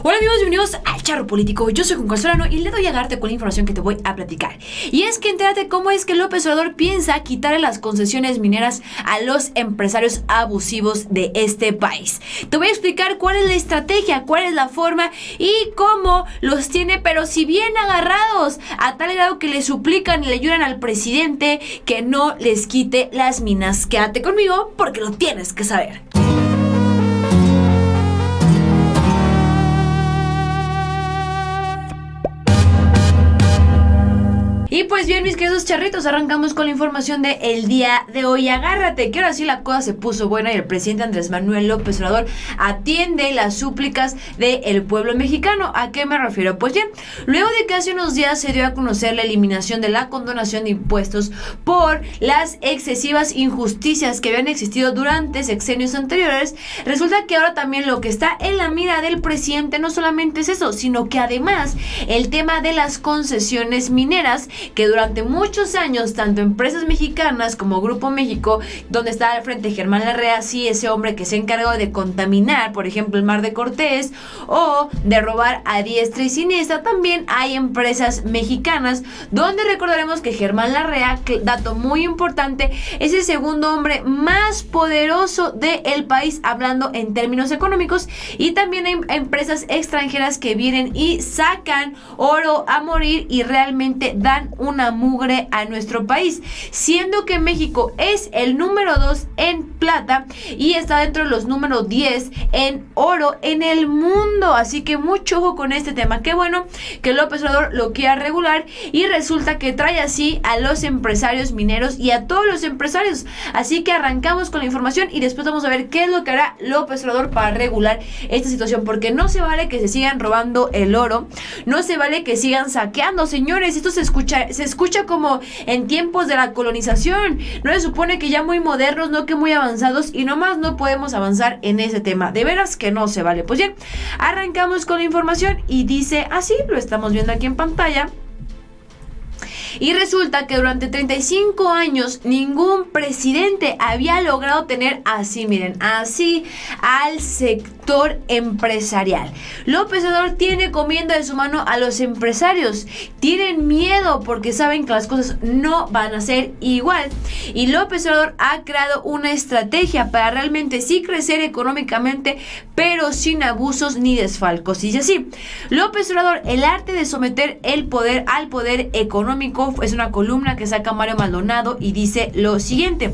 Hola amigos, bienvenidos al Charro Político. Yo soy Juan Carlos Solano y le doy a darte con la información que te voy a platicar. Y es que entérate cómo es que López Obrador piensa quitarle las concesiones mineras a los empresarios abusivos de este país. Te voy a explicar cuál es la estrategia, cuál es la forma y cómo los tiene, pero si bien agarrados, a tal grado que le suplican y le ayudan al presidente que no les quite las minas. Quédate conmigo porque lo tienes que saber. Y pues bien, mis queridos charritos, arrancamos con la información de el día de hoy. Agárrate, que ahora sí la cosa se puso buena y el presidente Andrés Manuel López Obrador atiende las súplicas del pueblo mexicano. ¿A qué me refiero? Pues bien, luego de que hace unos días se dio a conocer la eliminación de la condonación de impuestos por las excesivas injusticias que habían existido durante sexenios anteriores, resulta que ahora también lo que está en la mira del presidente no solamente es eso, sino que además el tema de las concesiones mineras, que durante muchos años tanto empresas mexicanas como Grupo México, donde está al frente Germán Larrea, sí, ese hombre que se encargó de contaminar, por ejemplo, el Mar de Cortés o de robar a diestra y siniestra, también hay empresas mexicanas donde recordaremos que Germán Larrea, dato muy importante, es el segundo hombre más poderoso del país hablando en términos económicos, y también hay empresas extranjeras que vienen y sacan oro a morir y realmente dan una mugre a nuestro país, siendo que México es el número 2 en plata y está dentro de los número 10 en oro en el mundo. Así que mucho ojo con este tema. Qué bueno que López Obrador lo quiera regular y resulta que trae así a los empresarios mineros y a todos los empresarios. Así que arrancamos con la información y después vamos a ver qué es lo que hará López Obrador para regular esta situación, porque no se vale que se sigan robando el oro, no se vale que sigan saqueando, señores. Esto se escucha como en tiempos de la colonización. No se supone que ya muy modernos, no que muy avanzados, y nomás no podemos avanzar en ese tema. De veras que no se vale. Pues bien, arrancamos con la información y dice así, lo estamos viendo aquí en pantalla. Y resulta que durante 35 años ningún presidente había logrado tener así, miren, así al sector empresarial. López Obrador tiene comiendo de su mano a los empresarios. Tienen miedo porque saben que las cosas no van a ser igual. Y López Obrador ha creado una estrategia para realmente sí crecer económicamente, pero sin abusos ni desfalcos. Y dice así: López Obrador, el arte de someter el poder al poder económico. Es una columna que saca Mario Maldonado y dice lo siguiente: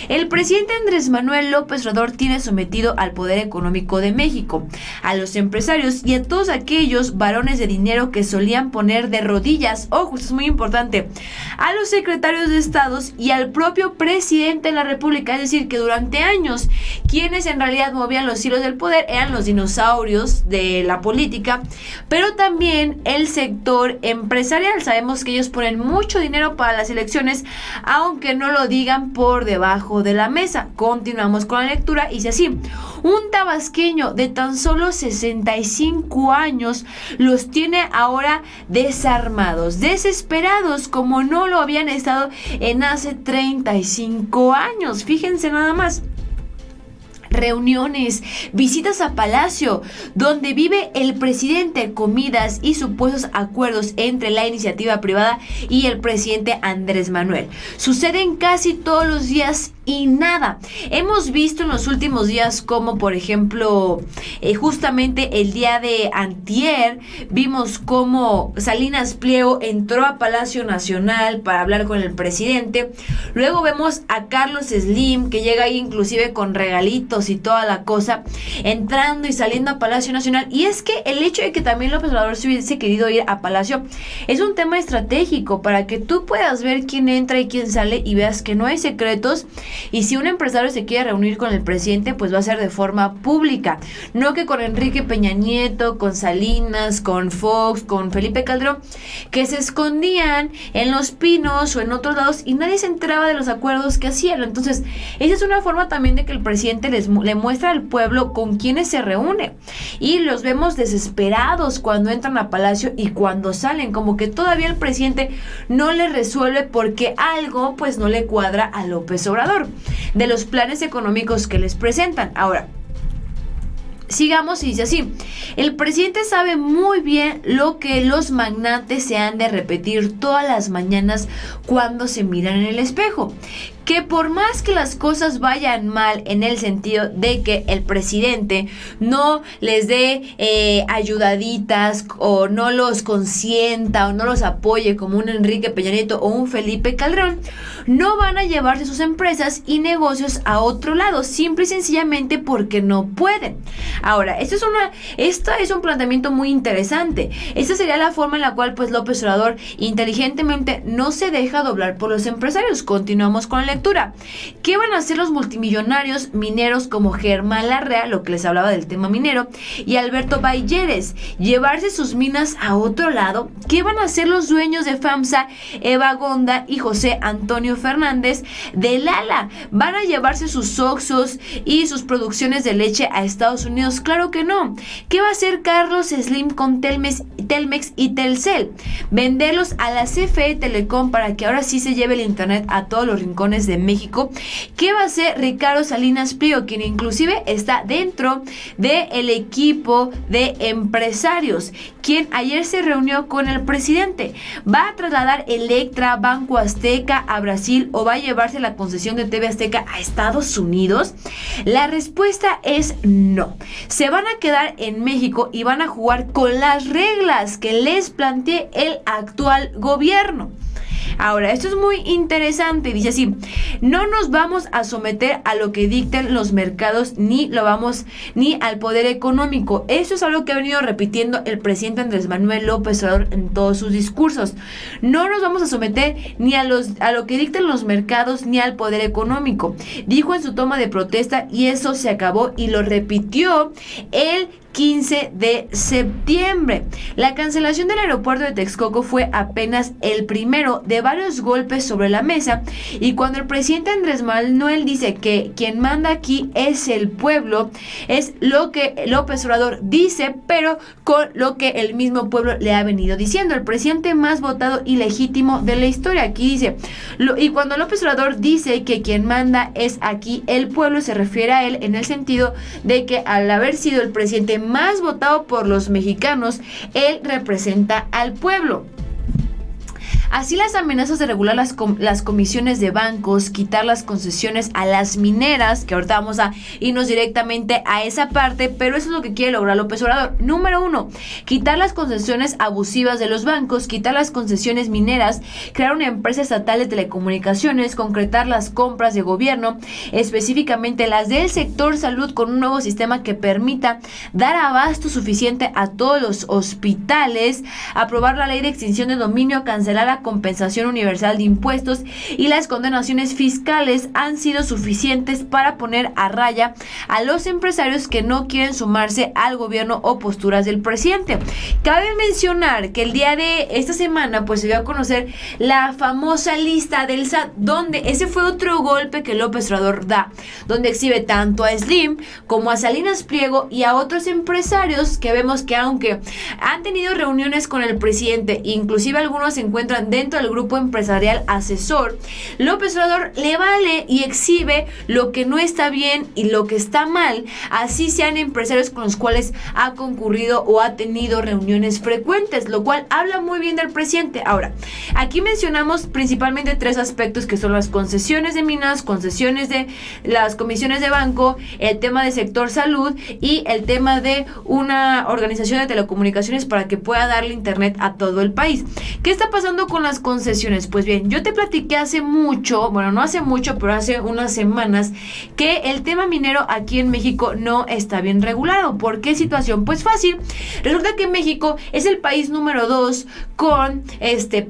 el presidente Andrés Manuel López Obrador tiene sometido al poder económico de México, a los empresarios y a todos aquellos varones de dinero que solían poner de rodillas, ojo, esto es muy importante, a los secretarios de estados y al propio presidente de la República. Es decir, que durante años quienes en realidad movían los hilos del poder eran los dinosaurios de la política, pero también el sector empresarial. Sabemos que ellos ponen mucho dinero para las elecciones, aunque no lo digan por debajo de la mesa. Continuamos con la lectura y dice así: un tabasqueño de tan solo 65 años los tiene ahora desarmados, desesperados, como no lo habían estado en hace 35 años. Fíjense nada más. Reuniones, visitas a Palacio, donde vive el presidente, comidas y supuestos acuerdos entre la iniciativa privada y el presidente Andrés Manuel. Suceden casi todos los días y nada. Hemos visto en los últimos días como, por ejemplo, justamente el día de antier, vimos cómo Salinas Pliego entró a Palacio Nacional para hablar con el presidente. Luego vemos a Carlos Slim, que llega ahí inclusive con regalitos y toda la cosa, entrando y saliendo a Palacio Nacional. Y es que el hecho de que también López Obrador se hubiese querido ir a Palacio es un tema estratégico para que tú puedas ver quién entra y quién sale y veas que no hay secretos. Y si un empresario se quiere reunir con el presidente, pues va a ser de forma pública, no que con Enrique Peña Nieto, con Salinas, con Fox, con Felipe Calderón, que se escondían en Los Pinos o en otros lados y nadie se enteraba de los acuerdos que hacían. Entonces, esa es una forma también de que el presidente le muestra al pueblo con quienes se reúne, y los vemos desesperados cuando entran a Palacio y cuando salen, como que todavía el presidente no le resuelve porque algo pues no le cuadra a López Obrador de los planes económicos que les presentan. Ahora, Sigamos y dice así: el presidente sabe muy bien lo que los magnates se han de repetir todas las mañanas cuando se miran en el espejo, que por más que las cosas vayan mal en el sentido de que el presidente no les dé ayudaditas o no los consienta o no los apoye como un Enrique Peña Nieto o un Felipe Calderón, no van a llevarse sus empresas y negocios a otro lado, simple y sencillamente porque no pueden. Ahora, esto es un planteamiento muy interesante. Esta sería la forma en la cual pues López Obrador inteligentemente no se deja doblar por los empresarios. Continuamos con la lectura. ¿Qué van a hacer los multimillonarios mineros como Germán Larrea, lo que les hablaba del tema minero, y Alberto Balleres? ¿Llevarse sus minas a otro lado? ¿Qué van a hacer los dueños de FAMSA, Eva Gonda y José Antonio Fernández de Lala? ¿Van a llevarse sus Oxxos y sus producciones de leche a Estados Unidos? Claro que no. ¿Qué va a hacer Carlos Slim con Telmex y Telcel? ¿Venderlos a la CFE Telecom para que ahora sí se lleve el internet a todos los rincones de México? ¿Qué va a hacer Ricardo Salinas Pliego, quien inclusive está dentro del equipo de empresarios, quien ayer se reunió con el presidente? ¿Va a trasladar Electra, Banco Azteca a Brasil o va a llevarse la concesión de TV Azteca a Estados Unidos? La respuesta es no. Se van a quedar en México y van a jugar con las reglas que les plantee el actual gobierno. Ahora, esto es muy interesante. Dice así: no nos vamos a someter a lo que dicten los mercados ni al poder económico. Esto es algo que ha venido repitiendo el presidente Andrés Manuel López Obrador en todos sus discursos. No nos vamos a someter ni a lo que dicten los mercados ni al poder económico, dijo en su toma de protesta, y eso se acabó, y lo repitió el 15 de septiembre. La cancelación del aeropuerto de Texcoco fue apenas el primero de varios golpes sobre la mesa, y cuando el presidente Andrés Manuel dice que quien manda aquí es el pueblo, es lo que López Obrador dice, pero con lo que el mismo pueblo le ha venido diciendo. El presidente más votado y legítimo de la historia. Aquí dice, y cuando López Obrador dice que quien manda es aquí el pueblo, se refiere a él en el sentido de que al haber sido el presidente más votado por los mexicanos, él representa al pueblo. Así, las amenazas de regular las comisiones de bancos, quitar las concesiones a las mineras, que ahorita vamos a irnos directamente a esa parte, pero eso es lo que quiere lograr López Obrador. Número 1, quitar las concesiones abusivas de los bancos, quitar las concesiones mineras, crear una empresa estatal de telecomunicaciones, concretar las compras de gobierno, específicamente las del sector salud, con un nuevo sistema que permita dar abasto suficiente a todos los hospitales, aprobar la ley de extinción de dominio, cancelar la compensación universal de impuestos, y las condenaciones fiscales han sido suficientes para poner a raya a los empresarios que no quieren sumarse al gobierno o posturas del presidente. Cabe mencionar que el día de esta semana pues se dio a conocer la famosa lista del SAT, donde ese fue otro golpe que López Obrador da, donde exhibe tanto a Slim como a Salinas Pliego y a otros empresarios que vemos que, aunque han tenido reuniones con el presidente, inclusive algunos se encuentran dentro del grupo empresarial asesor, López Obrador le vale y exhibe lo que no está bien y lo que está mal, así sean empresarios con los cuales ha concurrido o ha tenido reuniones frecuentes, lo cual habla muy bien del presidente. Ahora, aquí mencionamos principalmente 3 aspectos, que son las concesiones de minas, concesiones de las comisiones de banco, el tema de sector salud y el tema de una organización de telecomunicaciones para que pueda darle internet a todo el país. ¿Qué está pasando con las concesiones? Pues bien, yo te platiqué hace mucho, bueno, no hace mucho, pero hace unas semanas, que el tema minero aquí en México no está bien regulado. ¿Por qué situación? Pues fácil. Resulta que México es el país número 2 con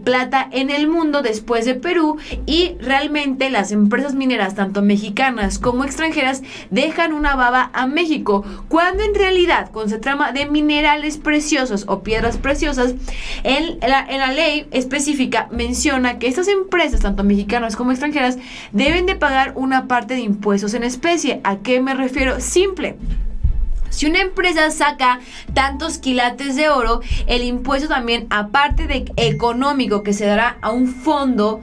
plata en el mundo después de Perú, y realmente las empresas mineras, tanto mexicanas como extranjeras, dejan una baba a México, cuando en realidad, cuando se trata de minerales preciosos o piedras preciosas, en la ley específica menciona que estas empresas, tanto mexicanas como extranjeras, deben de pagar una parte de impuestos en especie. ¿A qué me refiero? Simple. Si una empresa saca tantos quilates de oro, el impuesto también, aparte de económico que se dará a un fondo,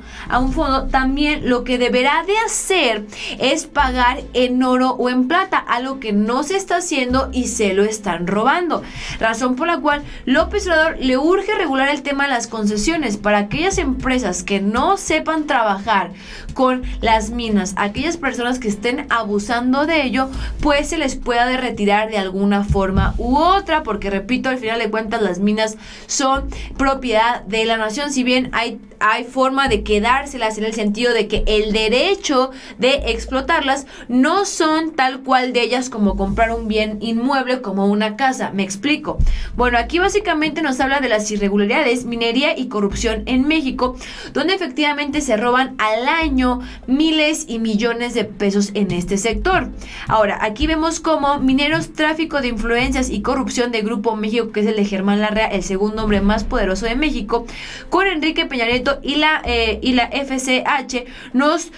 también lo que deberá de hacer es pagar en oro o en plata, algo que no se está haciendo y se lo están robando. Razón por la cual López Obrador le urge regular el tema de las concesiones para aquellas empresas que no sepan trabajar con las minas, aquellas personas que estén abusando de ello, pues se les pueda de retirar de alguna forma u otra, porque repito, al final de cuentas las minas son propiedad de la nación, si bien hay forma de quedárselas en el sentido de que el derecho de explotarlas no son tal cual de ellas como comprar un bien inmueble como una casa. Me explico. Bueno, aquí básicamente nos habla de las irregularidades, minería y corrupción en México, donde efectivamente se roban al año miles y millones de pesos en este sector. Ahora, aquí vemos como mineros, tráfico de influencias y corrupción de Grupo México, que es el de Germán Larrea, el segundo hombre más poderoso de México, con Enrique Peña Nieto y la FCH nos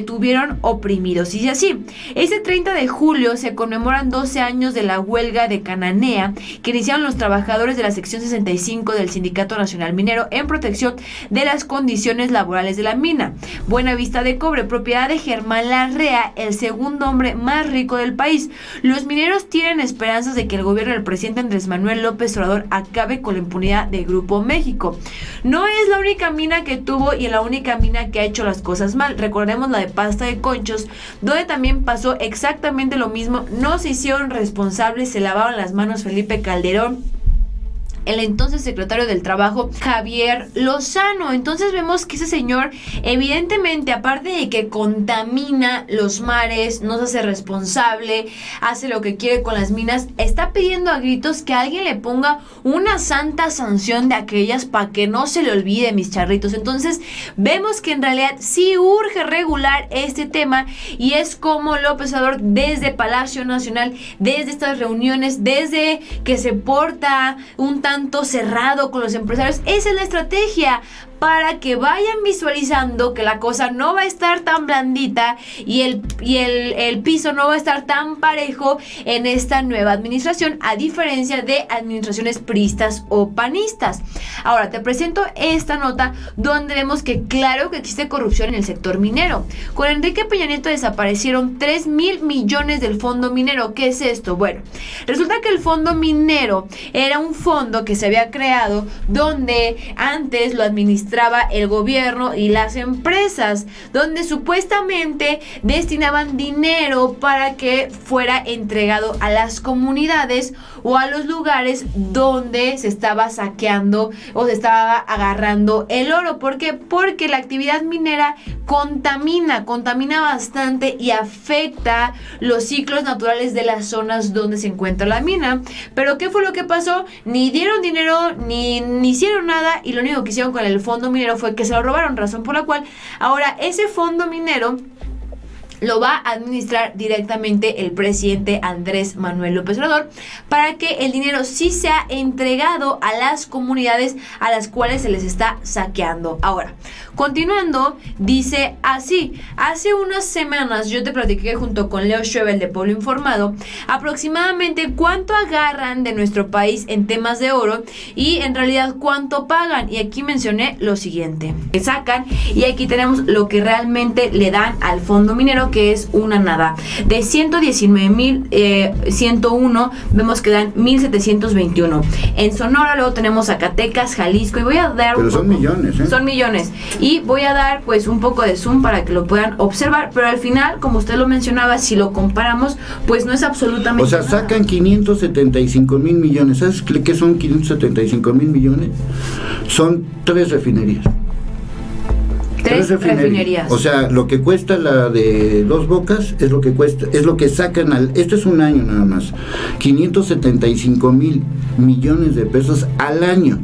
tuvieron oprimidos. Y así, este 30 de julio se conmemoran 12 años de la huelga de Cananea que iniciaron los trabajadores de la sección 65 del Sindicato Nacional Minero en protección de las condiciones laborales de la mina Buenavista de Cobre, propiedad de Germán Larrea, el segundo hombre más rico del país. Los mineros tienen esperanzas de que el gobierno del presidente Andrés Manuel López Obrador acabe con la impunidad de Grupo México. No es la única mina que tuvo y la única mina que ha hecho las cosas mal. Recordemos la de Pasta de Conchos, donde también pasó exactamente lo mismo. No se hicieron responsables, se lavaron las manos Felipe Calderón, el entonces secretario del Trabajo, Javier Lozano. Entonces vemos que ese señor, evidentemente, aparte de que contamina los mares, no se hace responsable, hace lo que quiere con las minas, está pidiendo a gritos que alguien le ponga una santa sanción de aquellas para que no se le olvide, mis charritos. Entonces vemos que en realidad sí urge regular este tema, y es como López Obrador desde Palacio Nacional, desde estas reuniones, desde que se porta un tanto cerrado con los empresarios, esa es la estrategia, para que vayan visualizando que la cosa no va a estar tan blandita y el piso no va a estar tan parejo en esta nueva administración, a diferencia de administraciones priistas o panistas. Ahora te presento esta nota donde vemos que claro que existe corrupción en el sector minero. Con Enrique Peña Nieto desaparecieron 3,000 millones del fondo minero. ¿Qué es esto? Bueno, resulta que el fondo minero era un fondo que se había creado donde antes lo administraba el gobierno y las empresas, donde supuestamente destinaban dinero para que fuera entregado a las comunidades o a los lugares donde se estaba saqueando o se estaba agarrando el oro. ¿Por qué? Porque la actividad minera contamina bastante y afecta los ciclos naturales de las zonas donde se encuentra la mina. Pero ¿qué fue lo que pasó? Ni dieron dinero, ni hicieron nada, y lo único que hicieron con el fondo minero fue que se lo robaron, razón por la cual ahora ese fondo minero lo va a administrar directamente el presidente Andrés Manuel López Obrador, para que el dinero sí sea entregado a las comunidades a las cuales se les está saqueando. Ahora, continuando, dice así: hace unas semanas yo te platiqué junto con Leo Schwebel de Pueblo Informado aproximadamente cuánto agarran de nuestro país en temas de oro y en realidad cuánto pagan, y aquí mencioné lo siguiente que sacan, y aquí tenemos lo que realmente le dan al fondo minero, que es una nada. De 119,101 vemos que dan 1,721. En Sonora luego tenemos Zacatecas, Jalisco, y voy a dar... Pero son millones, ¿eh? Son millones. Y voy a dar pues un poco de zoom para que lo puedan observar, pero al final, como usted lo mencionaba, si lo comparamos, pues no es absolutamente O sea, nada. sacan 575,000 millones. ¿Sabes qué son 575,000 millones? Son 3 refinerías. Tres refinerías. O sea, lo que cuesta la de Dos Bocas es lo que cuesta, es lo que sacan esto es un año nada más. 575,000 millones de pesos al año.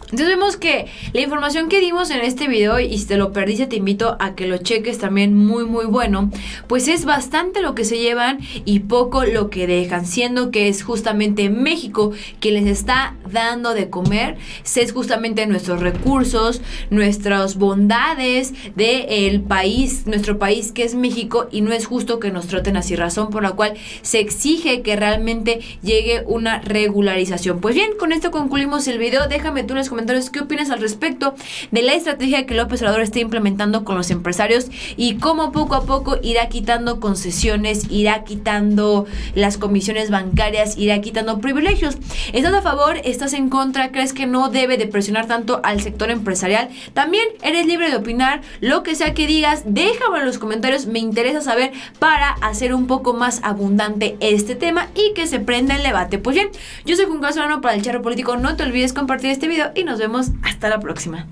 Entonces vemos que la información que dimos en este video, y si te lo perdiste te invito a que lo cheques también, muy muy bueno, pues es bastante lo que se llevan y poco lo que dejan, siendo que es justamente México que les está dando de comer, es justamente nuestros recursos, nuestras bondades del país, nuestro país que es México, y no es justo que nos traten así, razón por la cual se exige que realmente llegue una regularización. Pues bien, con esto concluimos el video. Déjame tú en los comentarios qué opinas al respecto de la estrategia que López Obrador está implementando con los empresarios y cómo poco a poco irá quitando concesiones, irá quitando las comisiones bancarias, irá quitando privilegios. ¿Estás a favor? ¿Estás en contra? ¿Crees que no debe de presionar tanto al sector empresarial? También eres libre de opinar, lo que sea que digas, déjame en los comentarios, me interesa saber para hacer un poco más abundante este tema y que se prenda el debate. Pues bien, yo soy Juan Carlos Solano para el Charro Político, no te olvides compartir este video y nos vemos hasta la próxima.